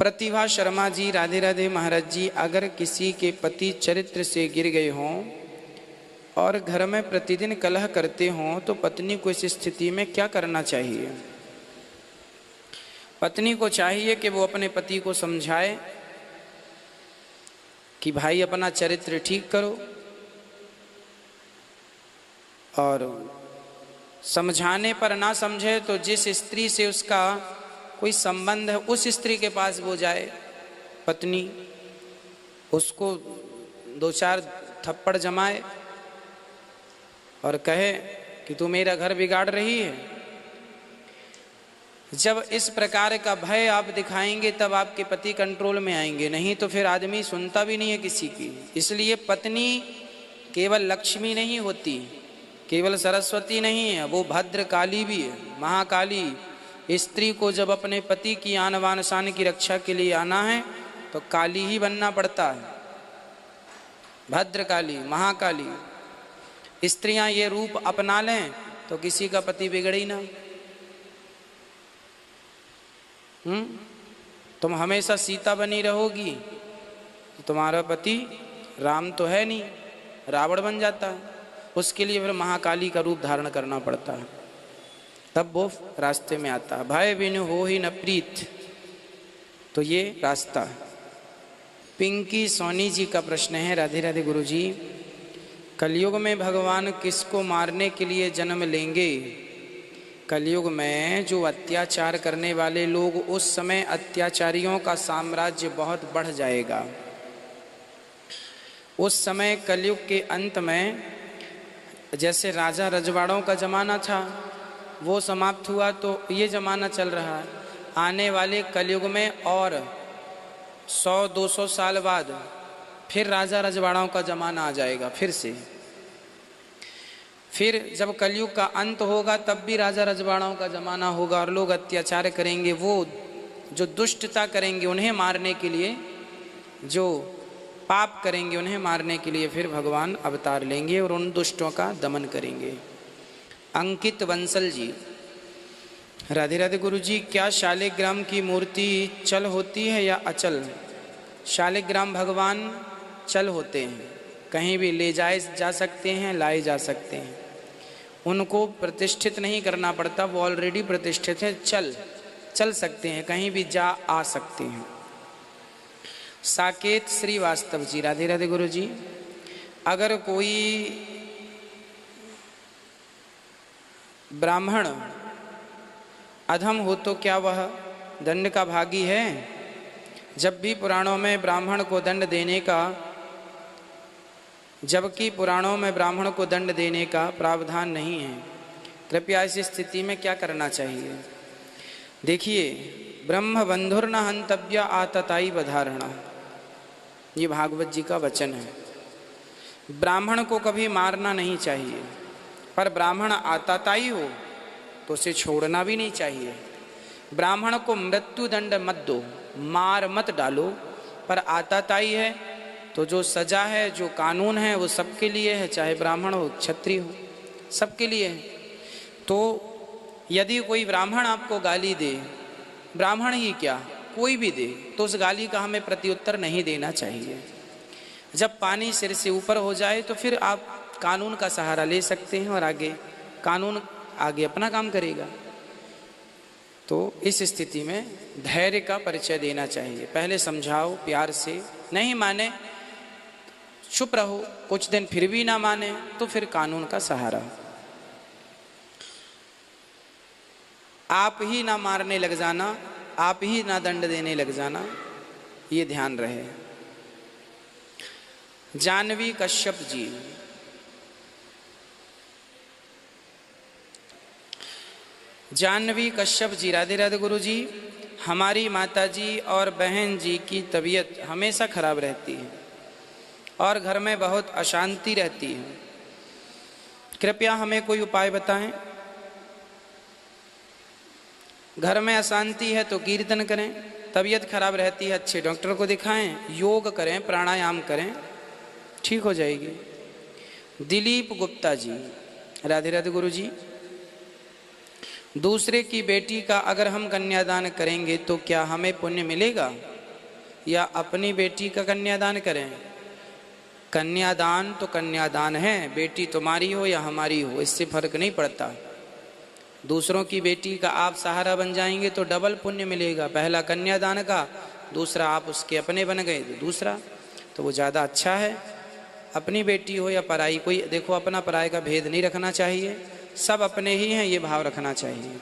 प्रतिभा शर्मा जी, राधे राधे महाराज जी, अगर किसी के पति चरित्र से गिर गए हों और घर में प्रतिदिन कलह करते हों तो पत्नी को इस स्थिति में क्या करना चाहिए? पत्नी को चाहिए कि वो अपने पति को समझाए कि भाई अपना चरित्र ठीक करो, और समझाने पर ना समझे तो जिस स्त्री से उसका कोई संबंध है उस स्त्री के पास वो जाए, पत्नी उसको 2-4 थप्पड़ जमाए और कहे कि तू मेरा घर बिगाड़ रही है। जब इस प्रकार का भय आप दिखाएंगे तब आपके पति कंट्रोल में आएंगे, नहीं तो फिर आदमी सुनता भी नहीं है किसी की। इसलिए पत्नी केवल लक्ष्मी नहीं होती, केवल सरस्वती नहीं है, वो भद्रकाली भी है, महाकाली। स्त्री को जब अपने पति की आन बान शान की रक्षा के लिए आना है तो काली ही बनना पड़ता है, भद्रकाली, महाकाली। स्त्रियां ये रूप अपना लें तो किसी का पति बिगड़े ही ना। तुम हमेशा सीता बनी रहोगी तो तुम्हारा पति राम तो है नहीं, रावण बन जाता है। उसके लिए फिर महाकाली का रूप धारण करना पड़ता है, तब वो रास्ते में आता है। भय बिनु हो ही न प्रीत, तो ये रास्ता है। पिंकी सोनी जी का प्रश्न है, राधे राधे गुरु जी, कलयुग में भगवान किसको मारने के लिए जन्म लेंगे? कलयुग में जो अत्याचार करने वाले लोग, उस समय अत्याचारियों का साम्राज्य बहुत बढ़ जाएगा। उस समय कलयुग के अंत में जैसे राजा रजवाड़ों का जमाना था वो समाप्त हुआ, तो ये जमाना चल रहा है। आने वाले कलयुग में और 100-200 साल बाद फिर राजा रजवाड़ों का जमाना आ जाएगा फिर से। फिर जब कलयुग का अंत होगा तब भी राजा रजवाड़ों का जमाना होगा और लोग अत्याचार करेंगे। वो जो दुष्टता करेंगे उन्हें मारने के लिए, जो पाप करेंगे उन्हें मारने के लिए फिर भगवान अवतार लेंगे और उन दुष्टों का दमन करेंगे। अंकित बंसल जी, राधे राधे गुरु जी, क्या शालिग्राम की मूर्ति चल होती है या अचल? शालिग्राम भगवान चल होते हैं, कहीं भी ले जाए जा सकते हैं, लाए जा सकते हैं। उनको प्रतिष्ठित नहीं करना पड़ता, वो ऑलरेडी प्रतिष्ठित है, चल सकते हैं, कहीं भी जा आ सकते हैं। साकेत श्रीवास्तव जी, राधे राधे गुरु जी, अगर कोई ब्राह्मण अधम हो तो क्या वह दंड का भागी है? जब भी पुराणों में ब्राह्मण को दंड देने का, जबकि पुराणों में ब्राह्मण को दंड देने का प्रावधान नहीं है। कृपया इस स्थिति में क्या करना चाहिए? देखिए, ब्रह्म बंधुर्न हंतव्य आतताई बधारणा, ये भागवत जी का वचन है। ब्राह्मण को कभी मारना नहीं चाहिए, पर ब्राह्मण आतताई हो तो उसे छोड़ना भी नहीं चाहिए। ब्राह्मण को मृत्यु दंड मत दो, मार मत डालो, पर आतताई है तो जो सजा है, जो कानून है वो सबके लिए है, चाहे ब्राह्मण हो क्षत्रिय हो, सबके लिए है। तो यदि कोई ब्राह्मण आपको गाली दे, ब्राह्मण ही क्या कोई भी दे, तो उस गाली का हमें प्रत्युत्तर नहीं देना चाहिए। जब पानी सिर से ऊपर हो जाए तो फिर आप कानून का सहारा ले सकते हैं और आगे कानून आगे अपना काम करेगा। तो इस स्थिति में धैर्य का परिचय देना चाहिए। पहले समझाओ प्यार से, नहीं माने चुप रहो, कुछ दिन फिर भी ना माने तो फिर कानून का सहारा। आप ही ना मारने लग जाना, आप ही ना दंड देने लग जाना, ये ध्यान रहे। जानवी कश्यप जी, जानवी कश्यप जी, राधे राधे गुरु जी, हमारी माता जी और बहन जी की तबीयत हमेशा खराब रहती है और घर में बहुत अशांति रहती है। कृपया हमें कोई उपाय बताएं। घर में अशांति है तो कीर्तन करें, तबीयत खराब रहती है अच्छे डॉक्टर को दिखाएं, योग करें, प्राणायाम करें, ठीक हो जाएगी। दिलीप गुप्ता जी, राधे राधे गुरु जी, दूसरे की बेटी का अगर हम कन्यादान करेंगे तो क्या हमें पुण्य मिलेगा? या अपनी बेटी का कन्यादान करें? कन्यादान तो कन्यादान है, बेटी तुम्हारी हो या हमारी हो, इससे फर्क नहीं पड़ता। दूसरों की बेटी का आप सहारा बन जाएंगे तो डबल पुण्य मिलेगा, पहला कन्यादान का, दूसरा आप उसके अपने बन गए तो दूसरा, तो वो ज़्यादा अच्छा है। अपनी बेटी हो या पराई, कोई देखो अपना पराई का भेद नहीं रखना चाहिए, सब अपने ही हैं ये भाव रखना चाहिए।